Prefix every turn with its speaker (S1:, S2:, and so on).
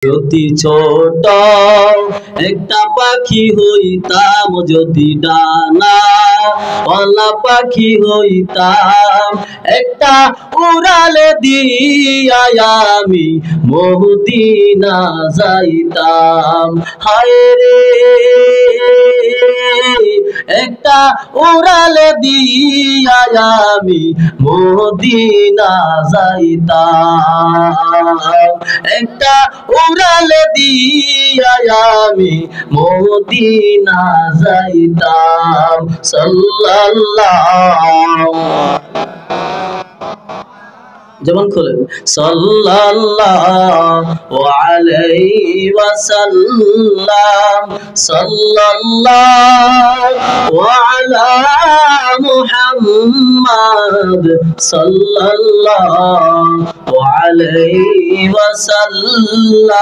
S1: যদি ছোট একটা পাখি হইতাম, যদি ডানা ওয়ালা পাখি হইতাম, একটা উড়ালে দিয়া আমি মদিনা যাইতাম। হায় রে, একটা উড়ালে দিয়া আমি মদিনা যাইতাম। একটা উড়ালে দিয়া আমি মদিনা যাইতাম। সাল্লাল্লাহু, যেমন খোলেন, সাল্লাল্লাহু আলাইহি ওয়াসাল্লাম, সাল্লাল্লাহু আলা মুহাম্মাদ, সাল্লাল্লাহু আলাইহি ওয়াসাল্লাম।